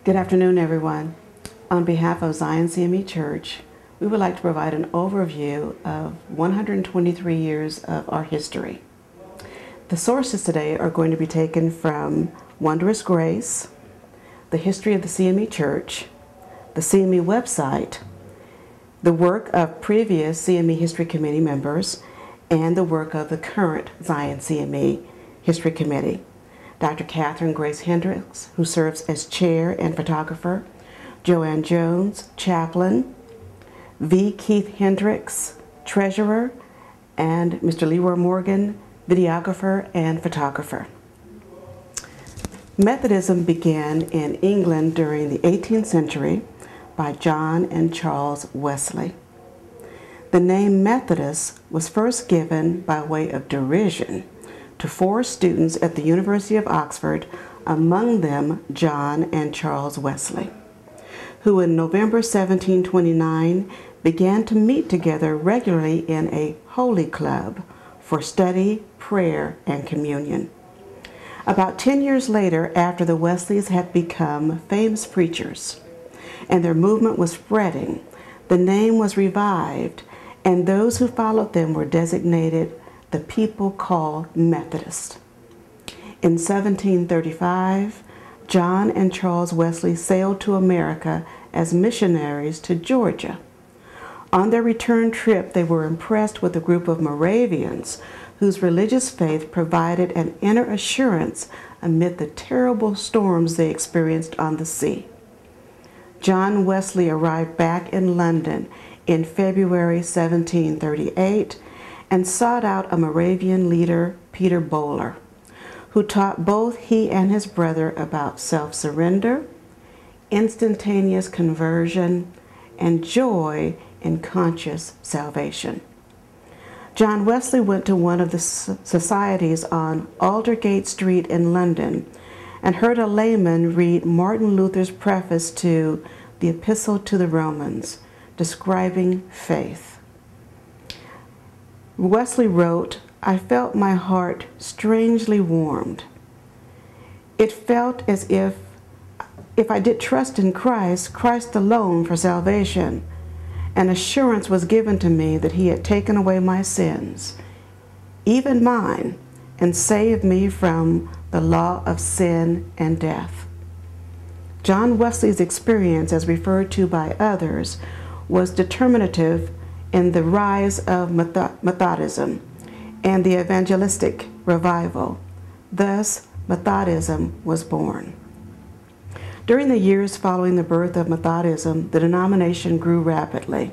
Good afternoon, everyone. On behalf of Zion CME Church, we would like to provide an overview of 123 years of our history. The sources today are going to be taken from Wondrous Grace, the history of the CME Church, the CME website, the work of previous CME History Committee members, and the work of the current Zion CME History Committee. Dr. Catherine Grace Hendricks, who serves as chair and photographer, Joanne Jones, chaplain, V. Keith Hendricks, treasurer, and Mr. Leroy Morgan, videographer and photographer. Methodism began in England during the 18th century by John and Charles Wesley. The name Methodist was first given by way of derision to 4 students at the University of Oxford, among them John and Charles Wesley, who in November 1729 began to meet together regularly in a holy club for study, prayer, and communion. About 10 years later, after the Wesleys had become famous preachers and their movement was spreading, the name was revived, and those who followed them were designated the people called Methodist. In 1735, John and Charles Wesley sailed to America as missionaries to Georgia. On their return trip, they were impressed with a group of Moravians whose religious faith provided an inner assurance amid the terrible storms they experienced on the sea. John Wesley arrived back in London in February 1738 and sought out a Moravian leader, Peter Bowler, who taught both he and his brother about self-surrender, instantaneous conversion, and joy in conscious salvation. John Wesley went to one of the societies on Aldergate Street in London and heard a layman read Martin Luther's preface to the Epistle to the Romans, describing faith. Wesley wrote, "I felt my heart strangely warmed. It felt as if I did trust in Christ, Christ alone for salvation, an assurance was given to me that he had taken away my sins, even mine, and saved me from the law of sin and death." John Wesley's experience, as referred to by others, was determinative in the rise of Methodism and the evangelistic revival. Thus, Methodism was born. During the years following the birth of Methodism, the denomination grew rapidly.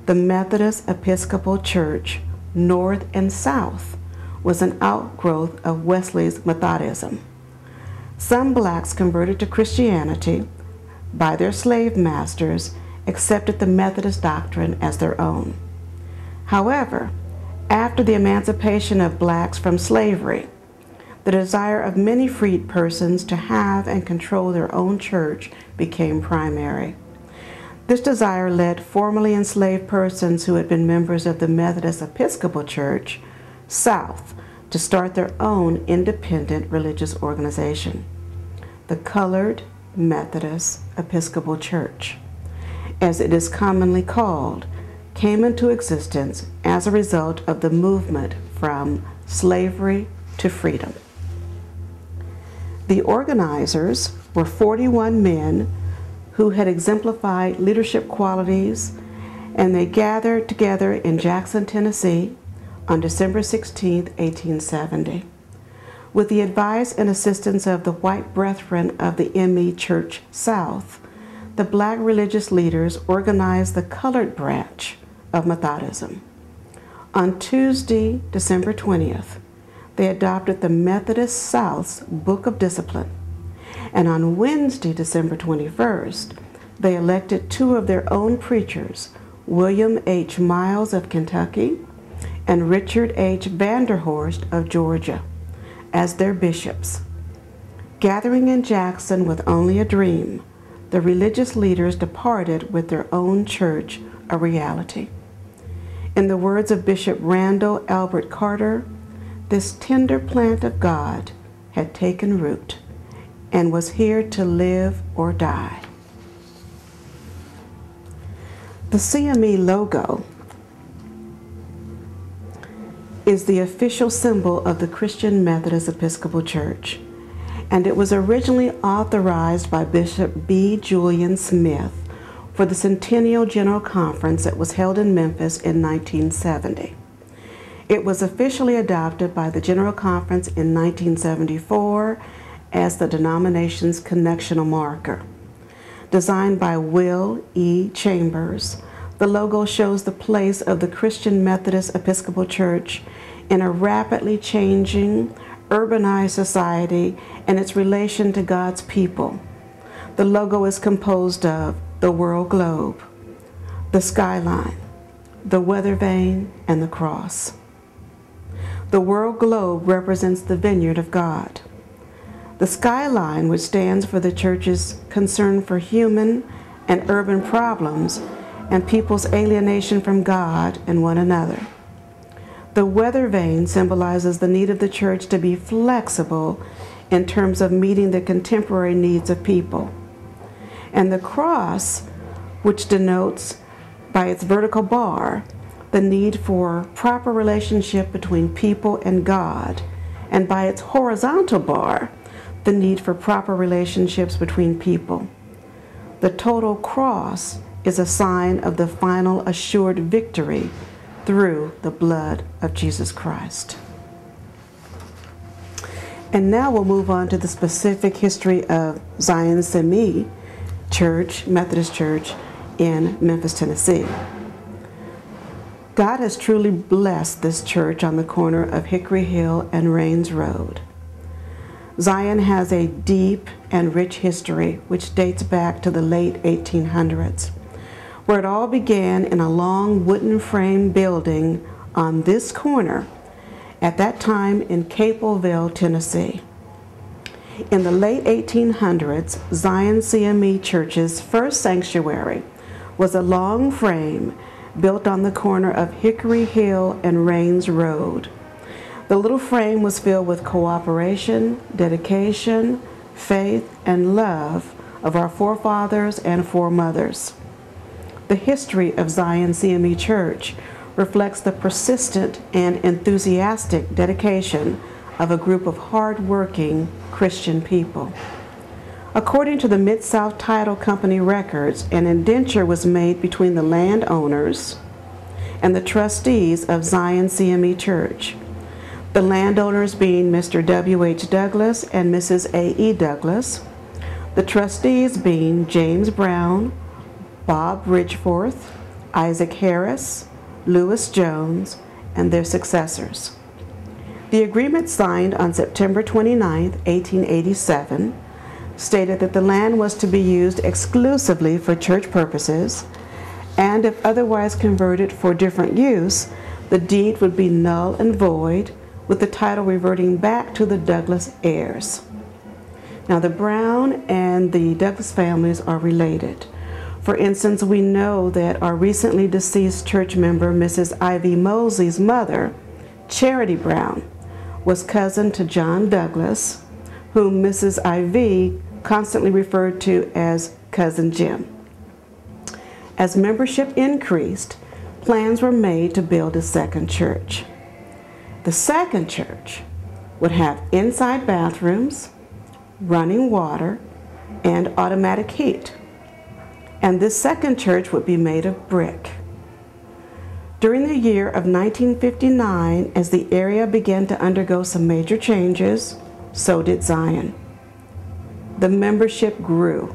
The Methodist Episcopal Church, North and South, was an outgrowth of Wesley's Methodism. Some blacks converted to Christianity by their slave masters accepted the Methodist doctrine as their own. However, after the emancipation of blacks from slavery, the desire of many freed persons to have and control their own church became primary. This desire led formerly enslaved persons who had been members of the Methodist Episcopal Church South to start their own independent religious organization, the Colored Methodist Episcopal Church, as it is commonly called, came into existence as a result of the movement from slavery to freedom. The organizers were 41 men who had exemplified leadership qualities, and they gathered together in Jackson, Tennessee on December 16, 1870. With the advice and assistance of the white brethren of the ME Church South, the black religious leaders organized the colored branch of Methodism. On Tuesday, December 20th, they adopted the Methodist South's Book of Discipline, and on Wednesday, December 21st, they elected 2 of their own preachers, William H. Miles of Kentucky and Richard H. Vanderhorst of Georgia, as their bishops. Gathering in Jackson with only a dream, the religious leaders departed with their own church a reality. In the words of Bishop Randall Albert Carter, this tender plant of God had taken root and was here to live or die. The CME logo is the official symbol of the Christian Methodist Episcopal Church, and it was originally authorized by Bishop B. Julian Smith for the Centennial General Conference that was held in Memphis in 1970. It was officially adopted by the General Conference in 1974 as the denomination's connectional marker. Designed by Will E. Chambers, the logo shows the place of the Christian Methodist Episcopal Church in a rapidly changing, urbanized society and its relation to God's people. The logo is composed of the world globe, the skyline, the weather vane, and the cross. The world globe represents the vineyard of God. The skyline, which stands for the church's concern for human and urban problems and people's alienation from God and one another. The weather vane symbolizes the need of the church to be flexible in terms of meeting the contemporary needs of people. And the cross, which denotes by its vertical bar the need for proper relationship between people and God, and by its horizontal bar, the need for proper relationships between people. The total cross is a sign of the final assured victory through the blood of Jesus Christ. And now we'll move on to the specific history of Zion CME Church, Methodist Church in Memphis, Tennessee. God has truly blessed this church on the corner of Hickory Hill and Rains Road. Zion has a deep and rich history which dates back to the late 1800s, where it all began in a long wooden frame building on this corner, at that time in Capelville, Tennessee. In the late 1800s, Zion CME Church's first sanctuary was a long frame built on the corner of Hickory Hill and Rains Road. The little frame was filled with cooperation, dedication, faith, and love of our forefathers and foremothers. The history of Zion CME Church reflects the persistent and enthusiastic dedication of a group of hard-working Christian people. According to the Mid-South Title Company records, an indenture was made between the landowners and the trustees of Zion CME Church. The landowners being Mr. W.H. Douglas and Mrs. A.E. Douglas, the trustees being James Brown, Bob Ridgeforth, Isaac Harris, Lewis Jones, and their successors. The agreement signed on September 29, 1887, stated that the land was to be used exclusively for church purposes, and if otherwise converted for different use, the deed would be null and void, with the title reverting back to the Douglas heirs. Now, the Brown and the Douglas families are related. For instance, we know that our recently deceased church member, Mrs. Ivy Mosley's mother, Charity Brown, was cousin to John Douglas, whom Mrs. Ivy constantly referred to as Cousin Jim. As membership increased, plans were made to build a second church. The second church would have inside bathrooms, running water, and automatic heat. And this second church would be made of brick. During the year of 1959, as the area began to undergo some major changes, so did Zion. The membership grew,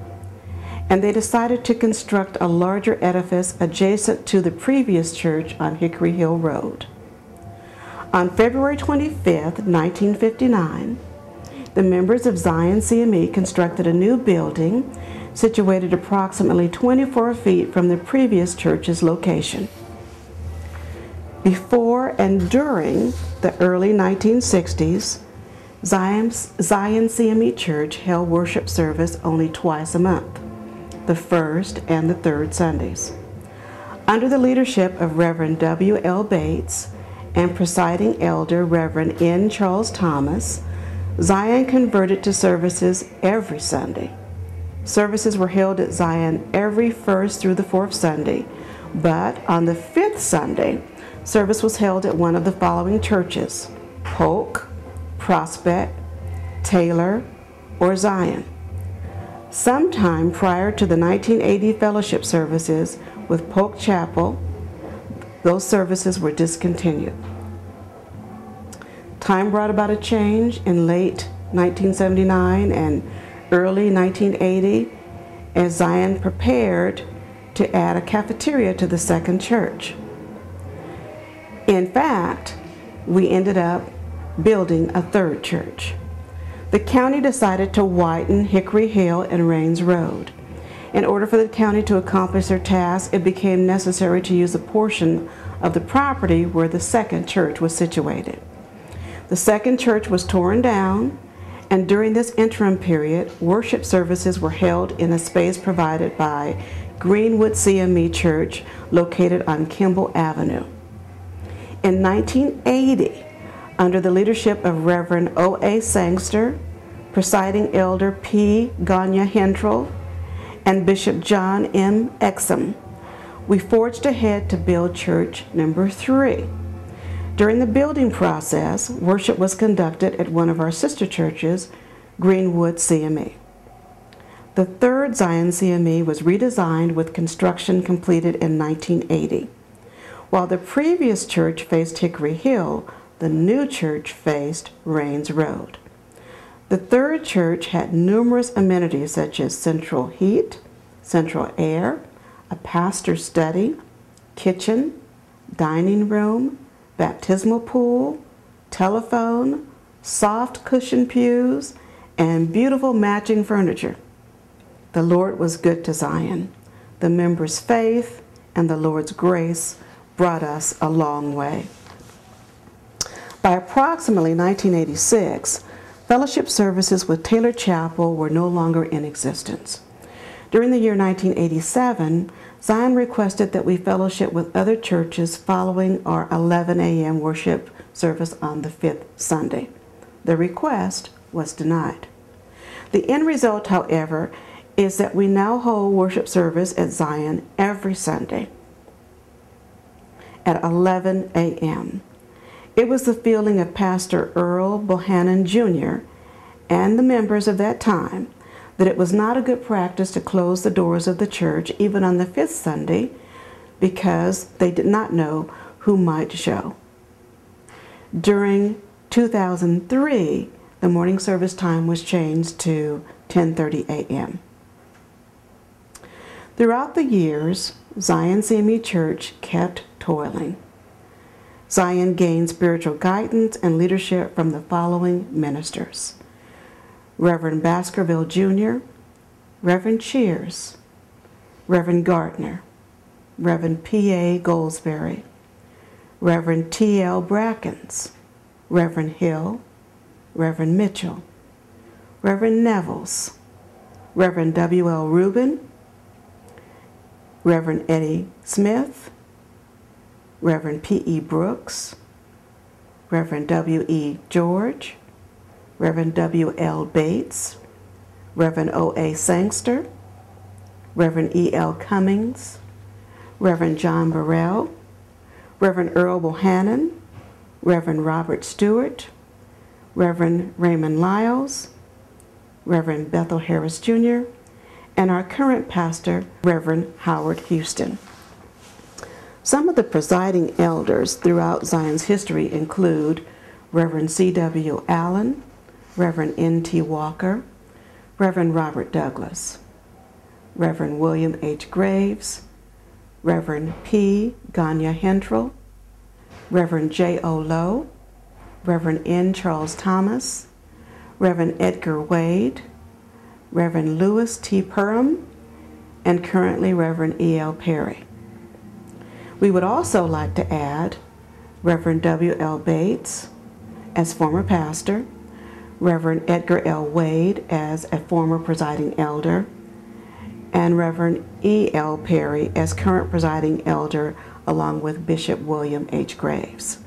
and they decided to construct a larger edifice adjacent to the previous church on Hickory Hill Road. On February 25, 1959, the members of Zion CME constructed a new building situated approximately 24 feet from the previous church's location. Before and during the early 1960s, Zion CME Church held worship service only twice a month, the first and the third Sundays. Under the leadership of Reverend W.L. Bates and presiding elder Reverend N. Charles Thomas, Zion converted to services every Sunday. Services were held at Zion every first through the fourth Sunday, but on the fifth Sunday, service was held at one of the following churches: Polk, Prospect, Taylor, or Zion. Sometime prior to the 1980 fellowship services with Polk Chapel, those services were discontinued. Time brought about a change in late 1979 and early 1980 as Zion prepared to add a cafeteria to the second church. In fact, we ended up building a third church. The county decided to widen Hickory Hill and Rains Road. In order for the county to accomplish their task, it became necessary to use a portion of the property where the second church was situated. The second church was torn down, and during this interim period, worship services were held in a space provided by Greenwood CME Church located on Kimball Avenue. In 1980, under the leadership of Reverend O.A. Sangster, presiding elder P. Ganya Hendrell, and Bishop John M. Exum, we forged ahead to build church number 3. During the building process, worship was conducted at one of our sister churches, Greenwood CME. The third Zion CME was redesigned with construction completed in 1980. While the previous church faced Hickory Hill, the new church faced Rains Road. The third church had numerous amenities such as central heat, central air, a pastor's study, kitchen, dining room, baptismal pool, telephone, soft cushion pews, and beautiful matching furniture. The Lord was good to Zion. The members' faith and the Lord's grace brought us a long way. By approximately 1986, fellowship services with Taylor Chapel were no longer in existence. During the year 1987, Zion requested that we fellowship with other churches following our 11 a.m. worship service on the fifth Sunday. The request was denied. The end result, however, is that we now hold worship service at Zion every Sunday at 11 a.m. It was the feeling of Pastor Earl Bohannon Jr. and the members of that time that it was not a good practice to close the doors of the church even on the fifth Sunday because they did not know who might show. During 2003, the morning service time was changed to 10:30 a.m. Throughout the years, Zion CME Church kept toiling. Zion gained spiritual guidance and leadership from the following ministers: Reverend Baskerville Jr., Reverend Cheers, Reverend Gardner, Reverend P.A. Goldsberry, Reverend T.L. Brackens, Reverend Hill, Reverend Mitchell, Reverend Nevels, Reverend W.L. Rubin, Reverend Eddie Smith, Reverend P.E. Brooks, Reverend W.E. George, Reverend W.L. Bates, Reverend O.A. Sangster, Reverend E.L. Cummings, Reverend John Burrell, Reverend Earl Bohannon, Reverend Robert Stewart, Reverend Raymond Lyles, Reverend Bethel Harris Jr., and our current pastor, Reverend Howard Houston. Some of the presiding elders throughout Zion's history include Reverend C.W. Allen, Reverend N.T. Walker, Reverend Robert Douglas, Reverend William H. Graves, Reverend P. Ganya Hendrell, Reverend J.O. Lowe, Reverend N. Charles Thomas, Reverend Edgar Wade, Reverend Louis T. Perham, and currently Reverend E.L. Perry. We would also like to add Reverend W.L. Bates as former pastor, Reverend Edgar L. Wade as a former presiding elder, and Reverend E.L. Perry as current presiding elder, along with Bishop William H. Graves.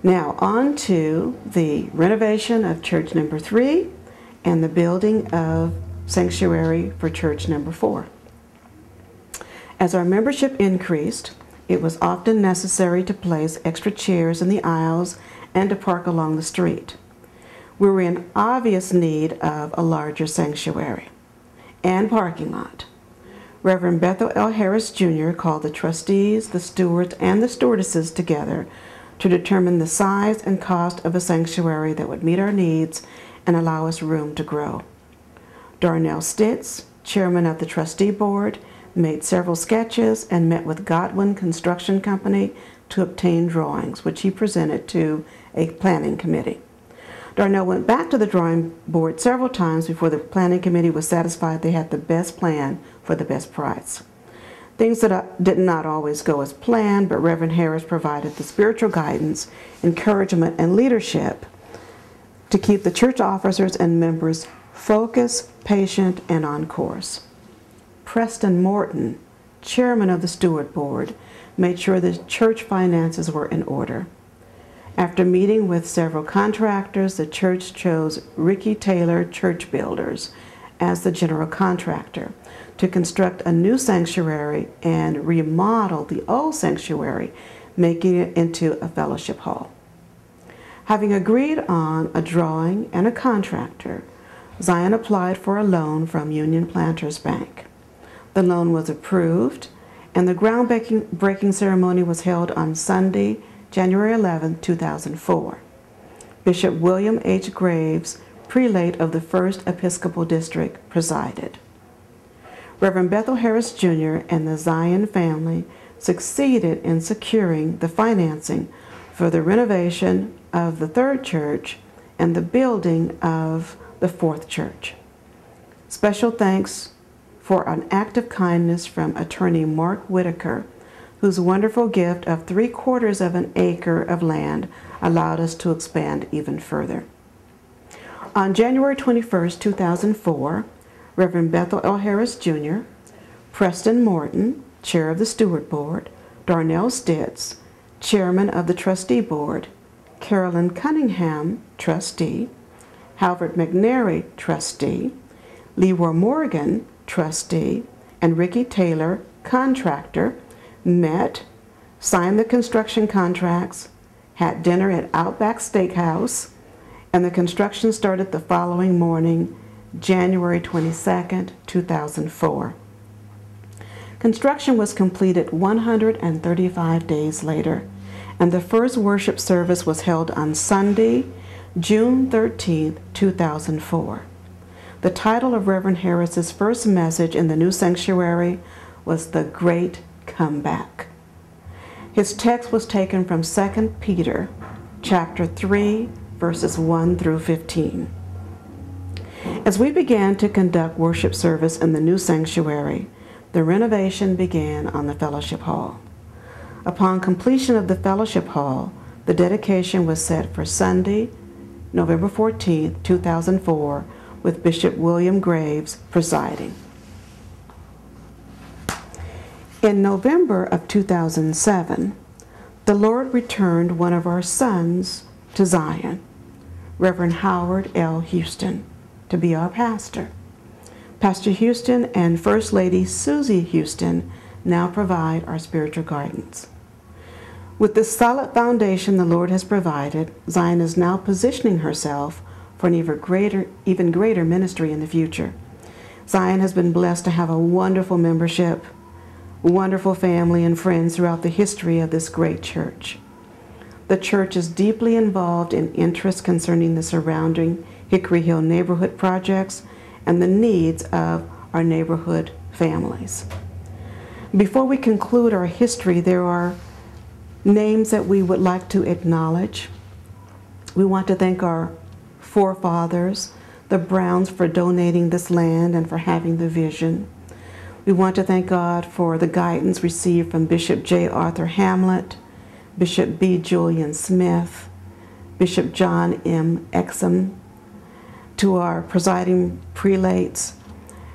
Now on to the renovation of church number 3 and the building of sanctuary for church number 4. As our membership increased, it was often necessary to place extra chairs in the aisles and to park along the street. We were in obvious need of a larger sanctuary and parking lot. Reverend Bethel L. Harris Jr. called the trustees, the stewards, and the stewardesses together to determine the size and cost of a sanctuary that would meet our needs and allow us room to grow. Darnell Stitz, chairman of the trustee board, made several sketches and met with Godwin Construction Company to obtain drawings, which he presented to a planning committee. Darnell went back to the drawing board several times before the planning committee was satisfied they had the best plan for the best price. Things that did not always go as planned, but Reverend Harris provided the spiritual guidance, encouragement, and leadership to keep the church officers and members focused, patient, and on course. Preston Morton, chairman of the steward board, made sure the church finances were in order. After meeting with several contractors, the church chose Ricky Taylor Church Builders as the general contractor to construct a new sanctuary and remodel the old sanctuary, making it into a fellowship hall. Having agreed on a drawing and a contractor, Zion applied for a loan from Union Planters Bank. The loan was approved, and the groundbreaking ceremony was held on Sunday, January 11, 2004. Bishop William H. Graves, prelate of the 1st Episcopal District, presided. Reverend Bethel Harris Jr. and the Zion family succeeded in securing the financing for the renovation of the 3rd church and the building of the 4th church. Special thanks for an act of kindness from attorney Mark Whitaker, whose wonderful gift of 3/4 of an acre of land allowed us to expand even further. On January 21, 2004, Reverend Bethel L. Harris Jr., Preston Morton, chair of the steward board, Darnell Stitz, chairman of the trustee board, Carolyn Cunningham, trustee, Halvard McNary, trustee, Leroy Morgan, trustee, and Ricky Taylor, contractor, met, signed the construction contracts, had dinner at Outback Steakhouse, and the construction started the following morning, January 22, 2004. Construction was completed 135 days later, and the first worship service was held on Sunday, June 13, 2004. The title of Reverend Harris's first message in the new sanctuary was The Great Comeback. His text was taken from 2 Peter chapter 3, verses 1 through 15. As we began to conduct worship service in the new sanctuary, the renovation began on the fellowship hall. Upon completion of the fellowship hall, the dedication was set for Sunday, November 14, 2004, with Bishop William Graves presiding. In November of 2007, the Lord returned one of our sons to Zion, Reverend Howard L. Houston, to be our pastor. Pastor Houston and First Lady Susie Houston now provide our spiritual guidance. With the solid foundation the Lord has provided, Zion is now positioning herself for an even greater ministry in the future. Zion has been blessed to have a wonderful membership, wonderful family and friends throughout the history of this great church. The church is deeply involved in interests concerning the surrounding Hickory Hill neighborhood projects and the needs of our neighborhood families. Before we conclude our history, there are names that we would like to acknowledge. We want to thank our forefathers, the Browns, for donating this land and for having the vision. We want to thank God for the guidance received from Bishop J. Arthur Hamlet, Bishop B. Julian Smith, Bishop John M. Exum, to our presiding prelates,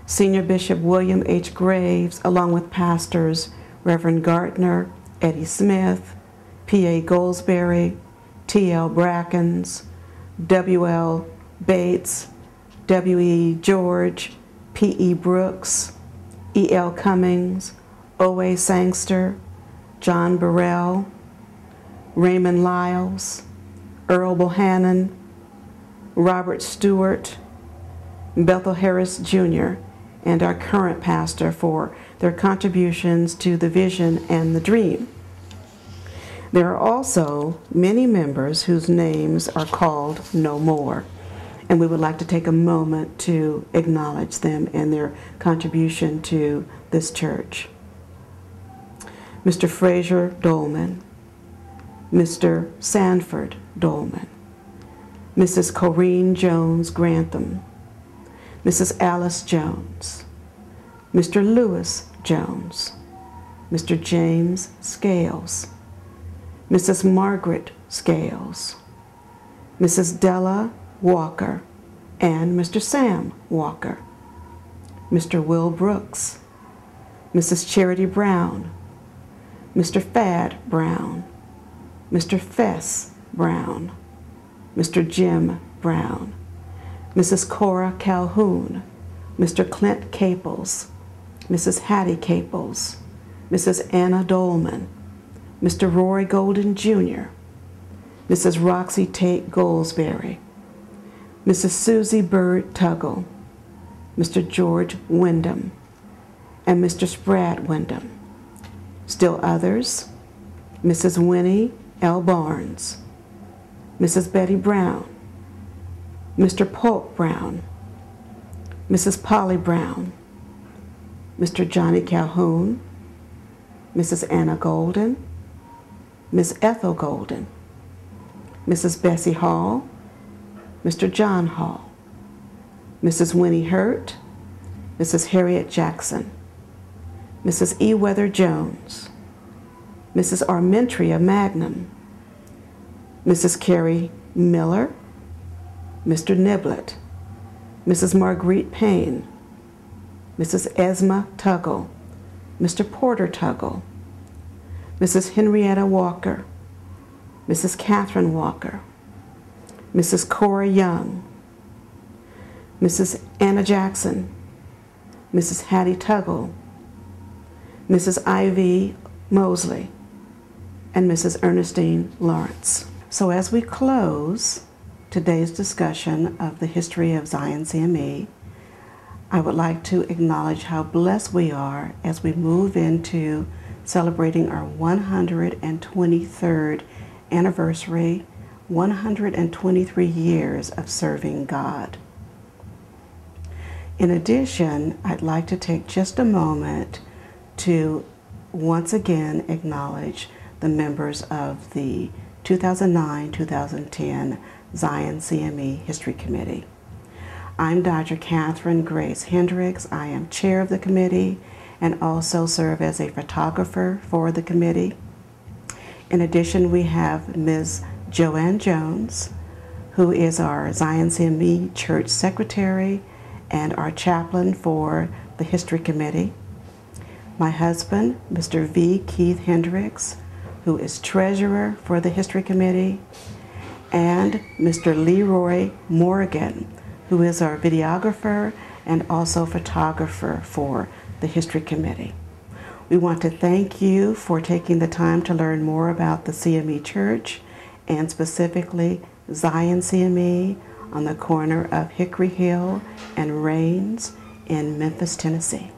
Senior Bishop William H. Graves, along with pastors Reverend Gardner, Eddie Smith, P.A. Goldsberry, T.L. Brackens, W.L. Bates, W.E. George, P.E. Brooks, E.L. Cummings, O.A. Sangster, John Burrell, Raymond Lyles, Earl Bohannon, Robert Stewart, Bethel Harris Jr., and our current pastor for their contributions to the vision and the dream. There are also many members whose names are called no more, and we would like to take a moment to acknowledge them and their contribution to this church. Mr. Fraser Dolman, Mr. Sanford Dolman, Mrs. Corrine Jones Grantham, Mrs. Alice Jones, Mr. Lewis Jones, Mr. James Scales, Mrs. Margaret Scales, Mrs. Della Walker, and Mr. Sam Walker, Mr. Will Brooks, Mrs. Charity Brown, Mr. Fad Brown, Mr. Fess Brown, Mr. Jim Brown, Mrs. Cora Calhoun, Mr. Clint Caples, Mrs. Hattie Caples, Mrs. Anna Dolman, Mr. Roy Golden Jr., Mrs. Roxy Tate Goldsberry, Mrs. Susie Bird Tuggle, Mr. George Wyndham, and Mr. Spratt Wyndham. Still others, Mrs. Winnie L. Barnes, Mrs. Betty Brown, Mr. Polk Brown, Mrs. Polly Brown, Mr. Johnny Calhoun, Mrs. Anna Golden, Miss Ethel Golden, Mrs. Bessie Hall, Mr. John Hall, Mrs. Winnie Hurt, Mrs. Harriet Jackson, Mrs. E. Weather Jones, Mrs. Armentria Magnum, Mrs. Carrie Miller, Mr. Niblet, Mrs. Marguerite Payne, Mrs. Esma Tuggle, Mr. Porter Tuggle, Mrs. Henrietta Walker, Mrs. Catherine Walker, Mrs. Cora Young, Mrs. Anna Jackson, Mrs. Hattie Tuggle, Mrs. Ivy Mosley, and Mrs. Ernestine Lawrence. So as we close today's discussion of the history of Zion CME, I would like to acknowledge how blessed we are as we move into celebrating our 123rd anniversary, 123 years of serving God. In addition, I'd like to take just a moment to once again acknowledge the members of the 2009-2010 Zion CME History Committee. I'm Dr. Catherine Grace Hendricks. I am chair of the committee and also serve as a photographer for the committee. In addition, we have Ms. Joanne Jones, who is our Zion CME Church Secretary and our chaplain for the History Committee. My husband, Mr. V. Keith Hendricks, who is treasurer for the History Committee, and Mr. Leroy Morgan, who is our videographer and also photographer for the History Committee. We want to thank you for taking the time to learn more about the CME Church and specifically Zion CME on the corner of Hickory Hill and Rains in Memphis, Tennessee.